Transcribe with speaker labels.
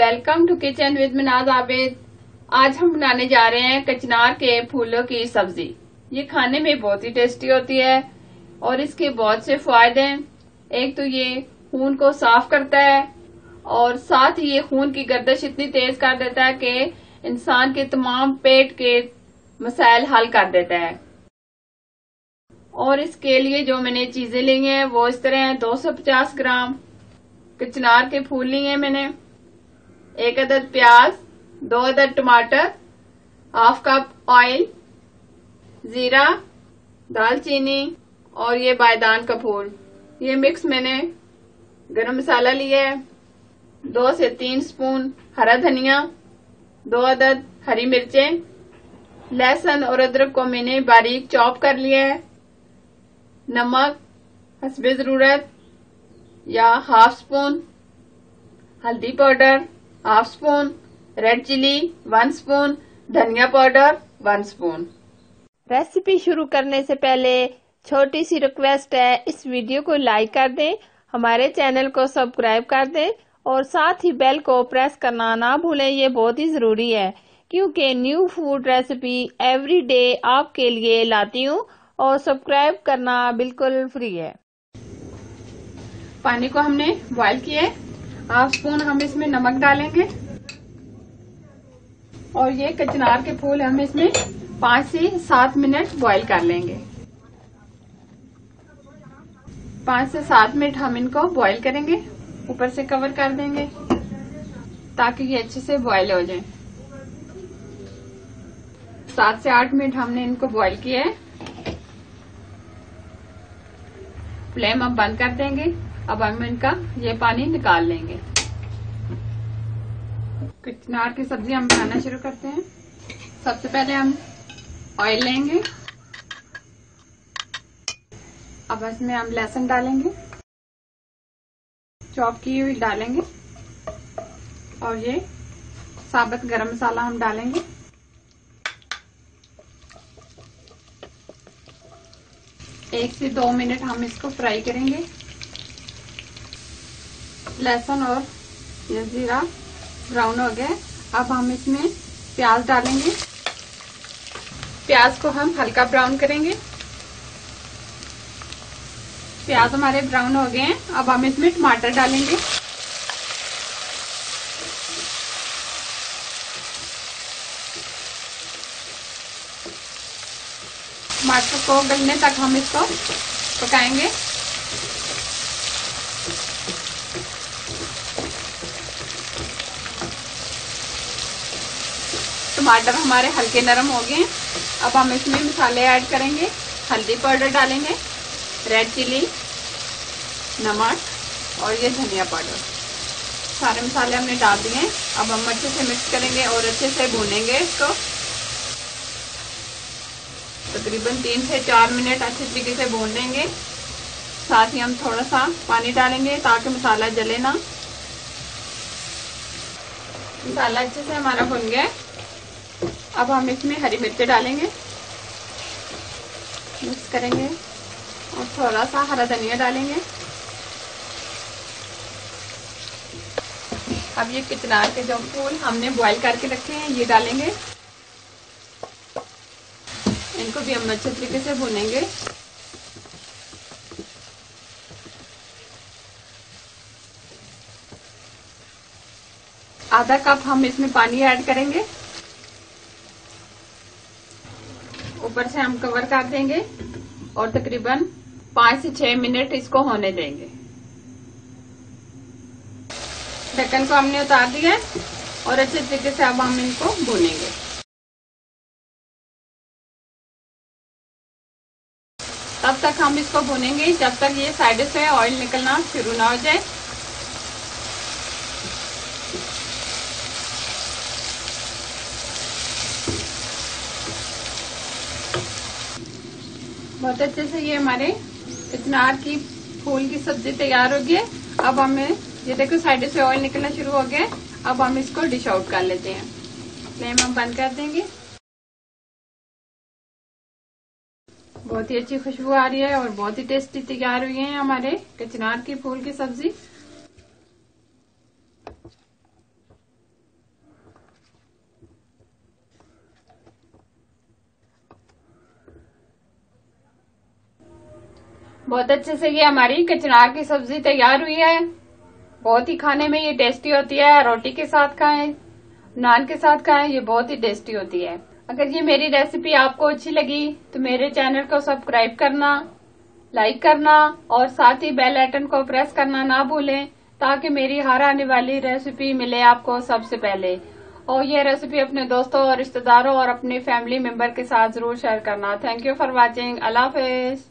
Speaker 1: Welcome to kitchen with Minaz Abid. आज हम बनाने जा रहे हैं कचनार के फूलों की सब्जी। ये खाने में बहुत ही टेस्टी होती है और इसके बहुत से फायदे हैं। एक तो ये खून को साफ करता है और साथ ही ये खून की गर्दिश इतनी तेज कर देता है कि इंसान के तमाम पेट के मसाइल हल कर देता है। और इसके लिए जो मैंने चीजें ली हैं वो इस तरह हैं। 250 ग्राम कचनार के फूल लिए हैं मैंने, 1 अदद प्याज, 2 अदद टमाटर, हाफ कप ऑयल, जीरा, दालचीनी और ये बायदान का फूल। ये मिक्स मैंने गरम मसाला लिया है, 2 से 3 स्पून हरा धनिया, 2 अदद हरी मिर्चें, लहसुन और अदरक को मैंने बारीक चॉप कर लिया है, नमक हस्बे जरूरत या हाफ स्पून, हल्दी powder half spoon, red chilli 1 spoon, धनिया पाउडर 1 स्पून। रेसिपी शुरू करने से पहले छोटी सी रिक्वेस्ट है, इस वीडियो को लाइक कर दें, हमारे चैनल को सब्सक्राइब कर दें और साथ ही बेल को प्रेस करना ना भूलें। ये बहुत ही जरूरी है क्योंकि new food recipe every day आपके लिए लाती हूँ और सब्सक्राइब करना बिल्कुल फ्री है। पानी को हमने बॉईल किया है, हाफ स्पून हम इसमें नमक डालेंगे और ये कचनार के फूल हम इसमें 5 से 7 मिनट बॉईल कर लेंगे। 5 से 7 मिनट हम इनको बॉईल करेंगे, ऊपर से कवर कर देंगे ताकि ये अच्छे से बॉईल हो जाए। 7 से 8 मिनट हमने इनको बॉईल किया है। फ्लेम अब बंद कर देंगे। अब हम इनका ये पानी निकाल लेंगे। कचनार की सब्जी हम बनाना शुरू करते हैं। सबसे पहले हम ऑयल लेंगे, अब इसमें हम लहसुन डालेंगे, चॉप की हुई डालेंगे और ये साबुत गरम मसाला हम डालेंगे। एक से 2 मिनट हम इसको फ्राई करेंगे। लहसुन और ये जीरा ब्राउन हो गया। अब हम इसमें प्याज डालेंगे। प्याज को हम हल्का ब्राउन करेंगे। प्याज हमारे ब्राउन हो गए हैं। अब हम इसमें टमाटर डालेंगे। टमाटर को गलने तक हम इसको पकाएंगे। टमाटर हमारे हल्के नरम हो गए हैं। अब हम इसमें मसाले ऐड करेंगे। हल्दी पाउडर डालेंगे, रेड चिली, नमक और ये धनिया पाउडर। सारे मसाले हमने डाल दिए हैं। अब हम अच्छे से मिक्स करेंगे और अच्छे से भूनेंगे इसको। तकरीबन 3 से 4 मिनट अच्छे तरीके से भून लेंगे। साथ ही हम थोड़ा सा पानी डालेंगे ताकि मसाला जले ना। मसाला अच्छे से हमारा भुन गया है। अब हम इसमें हरी मिर्च डालेंगे, मिक्स करेंगे और थोड़ा सा हरा धनिया डालेंगे। अब ये कचनार के जो फूल हमने बॉईल करके रखे हैं ये डालेंगे। इनको भी हम अच्छे तरीके से भूनेंगे। आधा कप हम इसमें पानी ऐड करेंगे। ऊपर से हम कवर कर देंगे और तकरीबन 5 से 6 मिनट इसको होने देंगे। ढक्कन को हमने उतार दिया और अच्छे तरीके से अब हम इनको भूनेंगे। तब तक हम इसको भूनेंगे जब तक ये साइड से ऑयल निकलना शुरू ना हो जाए। बहुत अच्छे से ये हमारे कचनार की फूल की सब्जी तैयार हो गई है। अब हमें ये देखो साइड से ऑयल निकलना शुरू हो गया है। अब हम इसको डिश आउट कर लेते हैं। फ्लेम हम बंद कर देंगे। बहुत ही अच्छी खुशबू आ रही है और बहुत ही टेस्टी तैयार हुई है हमारे कचनार की फूल की सब्जी। बहुत अच्छे से ये हमारी कचनार की सब्जी तैयार हुई है। बहुत ही खाने में ये टेस्टी होती है। रोटी के साथ खाएं, नान के साथ खाएं, ये बहुत ही टेस्टी होती है। अगर ये मेरी रेसिपी आपको अच्छी लगी तो मेरे चैनल को सब्सक्राइब करना, लाइक करना और साथ ही बेल आइकन को प्रेस करना ना भूलें, ताकि मेरी हर आने वाली रेसिपी मिले आपको सबसे पहले। और ये रेसिपी अपने दोस्तों और रिश्तेदारों और अपने फैमिली मेंबर के साथ जरूर शेयर करना। Thank you for watching. Allah Hafiz.